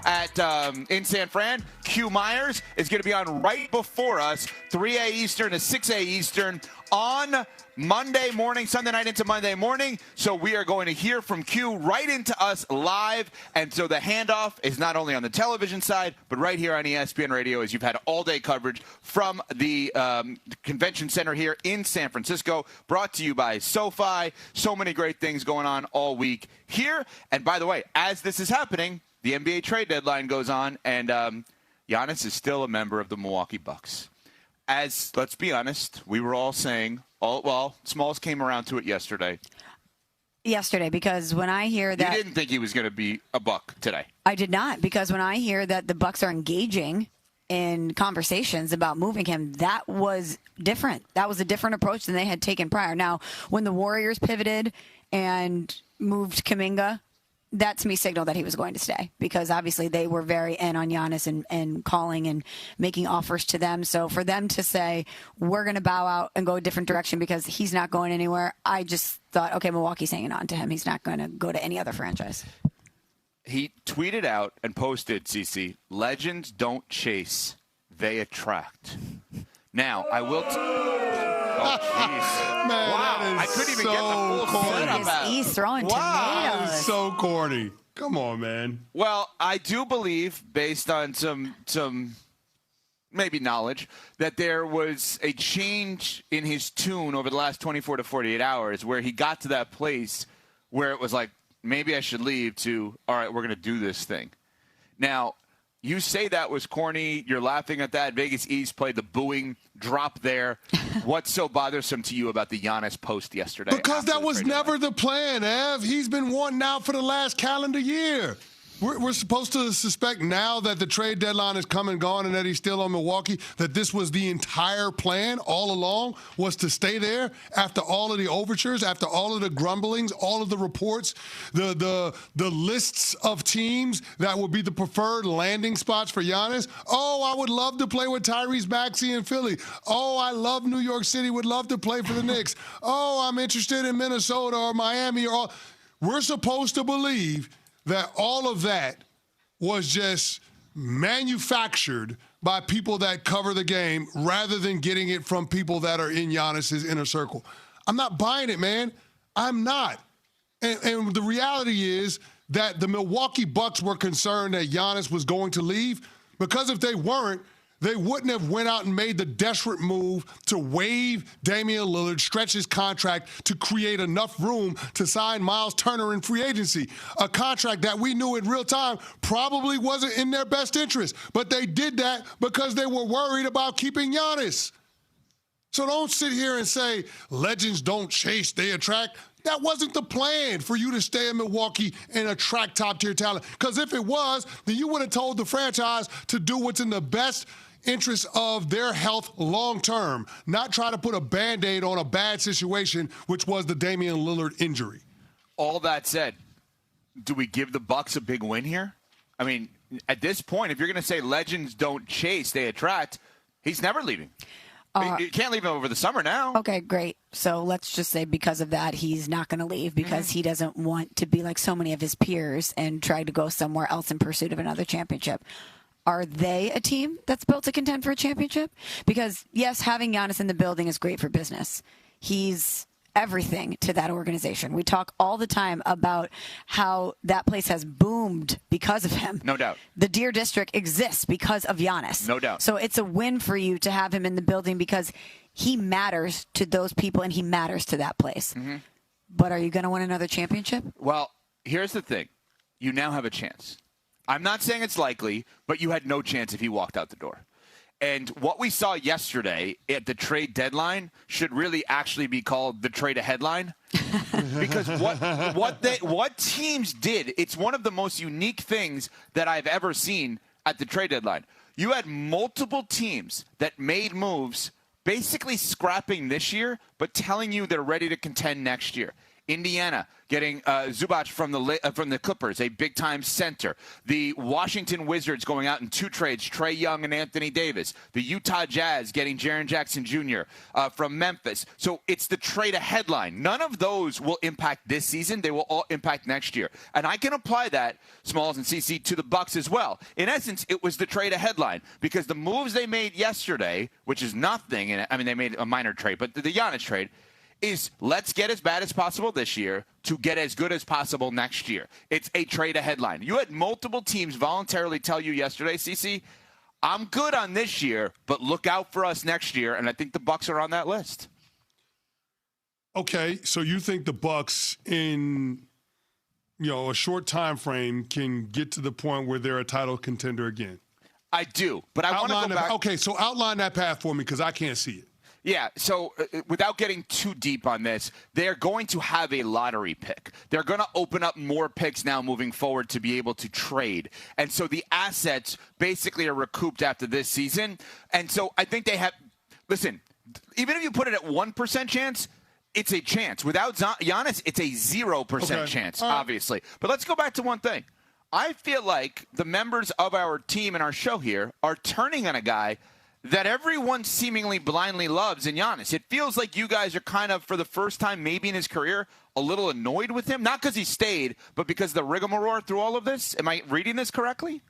in San Fran. Q Myers is going to be on right before us, 3 a. Eastern to 6 a. Eastern on Monday morning, Sunday night into Monday morning. So we are going to hear from Q right into us live. And so the handoff is not only on the television side, but right here on ESPN Radio, as you've had all-day coverage from the convention center here in San Francisco, brought to you by SoFi. So many great things going on all week here. And by the way, as this is happening, the NBA trade deadline goes on, and Giannis is still a member of the Milwaukee Bucks. As, let's be honest, we were all saying, Smalls came around to it yesterday. Because when I hear that... You didn't think he was going to be a Buck today. I did not, because when I hear that the Bucks are engaging in conversations about moving him, that was different. That was a different approach than they had taken prior. Now, when the Warriors pivoted and moved Kuminga, that to me signaled that he was going to stay, because obviously they were very in on Giannis and calling and making offers to them. So for them to say, we're going to bow out and go a different direction because he's not going anywhere, I just thought, okay, Milwaukee's hanging on to him. He's not going to go to any other franchise. He tweeted out and posted, CC, legends don't chase, they attract. Now, I will... Oh, jeez. Man, wow, I couldn't even get the full setup out. He's throwing That tomatoes. is so corny. Come on, man. Well, I do believe, based on some maybe knowledge, that there was a change in his tune over the last 24 to 48 hours where he got to that place where it was like, maybe I should leave, to, all right, we're going to do this thing. Now, you say that was corny. You're laughing at that. Vegas East played the booing drop there. What's so bothersome to you about the Giannis post yesterday? Because that was never the plan, Ev. He's been wanting out for the last calendar year. We're supposed to suspect now that the trade deadline is come and gone and that he's still on Milwaukee, that this was the entire plan all along, was to stay there after all of the overtures, after all of the grumblings, all of the reports, the lists of teams that would be the preferred landing spots for Giannis. Oh, I would love to play with Tyrese Maxey in Philly. Oh, I love New York City, would love to play for the Knicks. Oh, I'm interested in Minnesota or Miami. We're supposed to believe that all of that was just manufactured by people that cover the game rather than getting it from people that are in Giannis's inner circle. I'm not buying it, man. I'm not. And the reality is that the Milwaukee Bucks were concerned that Giannis was going to leave, because if they weren't, they wouldn't have went out and made the desperate move to waive Damian Lillard, stretch his contract to create enough room to sign Miles Turner in free agency, a contract that we knew in real time probably wasn't in their best interest. But they did that because they were worried about keeping Giannis. So don't sit here and say legends don't chase, they attract. That wasn't the plan, for you to stay in Milwaukee and attract top-tier talent. Because if it was, then you would have told the franchise to do what's in the best interest of their health long-term, not try to put a Band-Aid on a bad situation, which was the Damian Lillard injury. All that said, do we give the Bucks a big win here? I mean, at this point, if you're going to say legends don't chase, they attract, he's never leaving. You can't leave him over the summer now. Okay, great. So let's just say because of that, he's not going to leave because he doesn't want to be like so many of his peers and try to go somewhere else in pursuit of another championship. Are they a team that's built to contend for a championship? Because, yes, having Giannis in the building is great for business. He's everything to that organization. We talk all the time about how that place has boomed because of him. No doubt. The Deer District exists because of Giannis. No doubt. So it's a win for you to have him in the building because he matters to those people and he matters to that place. Mm-hmm. But are you going to win another championship? Well, here's the thing. You now have a chance. I'm not saying it's likely, but you had no chance if he walked out the door. And what we saw yesterday at the trade deadline should really actually be called the trade a headline. Because what teams did, it's one of the most unique things that I've ever seen at the trade deadline. You had multiple teams that made moves basically scrapping this year, but telling you they're ready to contend next year. Indiana getting Zubac from the Clippers, a big-time center. The Washington Wizards going out in 2 trades, Trae Young and Anthony Davis. The Utah Jazz getting Jaren Jackson Jr. From Memphis. So it's the trade headline. None of those will impact this season. They will all impact next year. And I can apply that, Smalls and CC, to the Bucks as well. In essence, it was the trade headline because the moves they made yesterday, which is nothing, and I mean, they made a minor trade, but the Giannis trade, is let's get as bad as possible this year to get as good as possible next year. It's a trade a headline. You had multiple teams voluntarily tell you yesterday, CC, I'm good on this year, but look out for us next year, and I think the Bucks are on that list. Okay, so you think the Bucks in a short time frame can get to the point where they're a title contender again? I do, but I want to go back. Okay, so outline that path for me because I can't see it. Yeah, so without getting too deep on this, they're going to have a lottery pick. They're going to open up more picks now moving forward to be able to trade. And so the assets basically are recouped after this season. And so I think they have – listen, even if you put it at 1% chance, it's a chance. Without Giannis, it's a 0% chance, obviously. But let's go back to one thing. I feel like the members of our team and our show here are turning on a guy – that everyone seemingly blindly loves in Giannis. It feels like you guys are kind of, for the first time maybe in his career, a little annoyed with him. Not because he stayed, but because the rigmarole through all of this. Am I reading this correctly?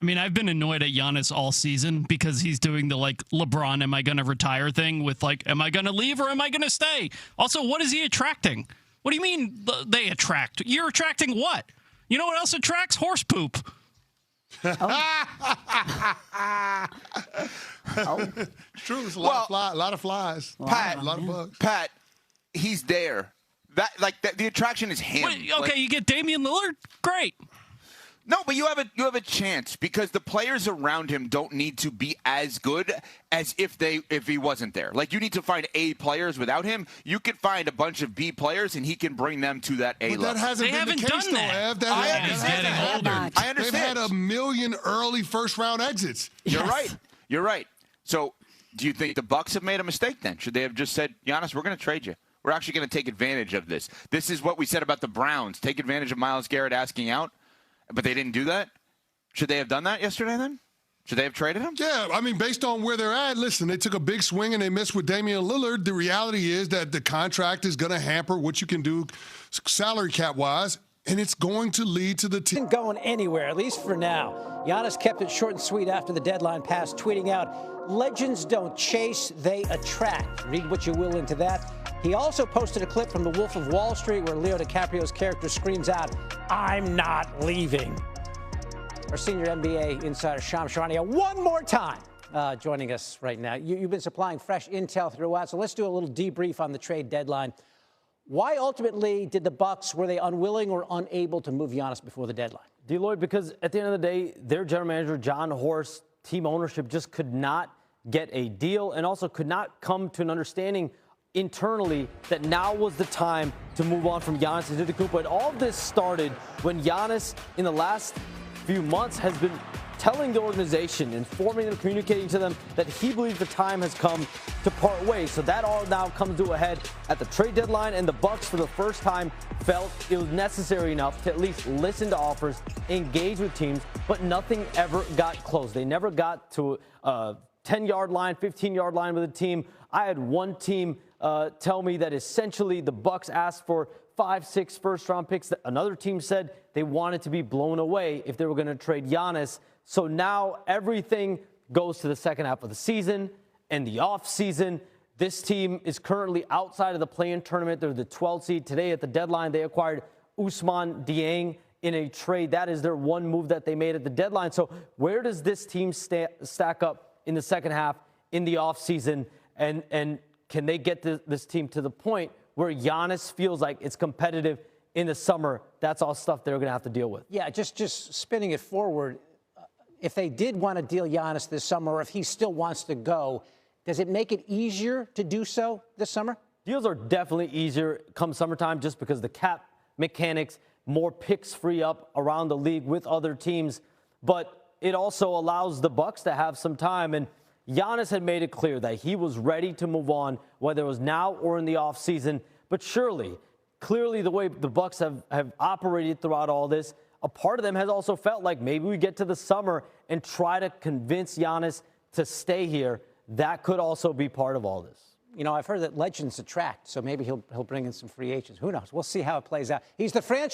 I mean, I've been annoyed at Giannis all season because he's doing the, LeBron, am I going to retire thing with, am I going to leave or am I going to stay? Also, what is he attracting? What do you mean they attract? You're attracting what? You know what else attracts? Horse poop. True, it's a lot of flies. Pat, a lot of bugs. Pat, he's there. The attraction is him. Wait, okay, you get Damian Lillard? Great. No, but you have a chance because the players around him don't need to be as good as if he wasn't there. You need to find A players without him. You could find a bunch of B players and he can bring them to that A level. That hasn't been the case, though, Ev. I understand. I understand. They've had a million early first-round exits. You're right. You're right. So, do you think the Bucks have made a mistake then? Should they have just said, Giannis, we're going to trade you. We're actually going to take advantage of this. This is what we said about the Browns. Take advantage of Myles Garrett asking out. But they didn't do that? Should they have done that yesterday then? Should they have traded him? Yeah, I mean, based on where they're at, listen, they took a big swing and they missed with Damian Lillard. The reality is that the contract is going to hamper what you can do salary cap-wise, and it's going to lead to the team. Isn't going anywhere, at least for now. Giannis kept it short and sweet after the deadline pass, tweeting out, legends don't chase, they attract. Read what you will into that. He also posted a clip from The Wolf of Wall Street where Leo DiCaprio's character screams out, I'm not leaving. Our senior NBA insider, Shams Charania, one more time joining us right now. You've been supplying fresh intel throughout, so let's do a little debrief on the trade deadline. Why ultimately did the Bucks, were they unwilling or unable to move Giannis before the deadline? D. Lloyd, because at the end of the day, their general manager, John Horst, team ownership just could not get a deal and also could not come to an understanding internally that now was the time to move on from Giannis Antetokounmpo. And all of this started when Giannis, in the last few months, has been telling the organization, informing them, communicating to them that he believes the time has come to part ways. So that all now comes to a head at the trade deadline, and the Bucks, for the first time, felt it was necessary enough to at least listen to offers, engage with teams, but nothing ever got close. They never got to a 10-yard line, 15-yard line with a team. I had one team tell me that essentially the Bucks asked for 5-6 first-round picks. Another team said they wanted to be blown away if they were going to trade Giannis. So now everything goes to the second half of the season and the offseason. This team is currently outside of the play-in tournament. They're the 12th seed. Today at the deadline, they acquired Ousmane Dieng in a trade. That is their one move that they made at the deadline. So where does this team stack up in the second half in the offseason? And can they get this team to the point where Giannis feels like it's competitive in the summer? That's all stuff they're going to have to deal with. Yeah, just spinning it forward, if they did want to deal Giannis this summer, or if he still wants to go, does it make it easier to do so this summer? Deals are definitely easier come summertime just because the cap mechanics, more picks free up around the league with other teams. But it also allows the Bucks to have some time. And Giannis had made it clear that he was ready to move on, whether it was now or in the offseason. But surely, clearly the way the Bucks have operated throughout all this, a part of them has also felt like maybe we get to the summer and try to convince Giannis to stay here. That could also be part of all this. You know, I've heard that legends attract, so maybe he'll bring in some free agents. Who knows? We'll see how it plays out. He's the franchise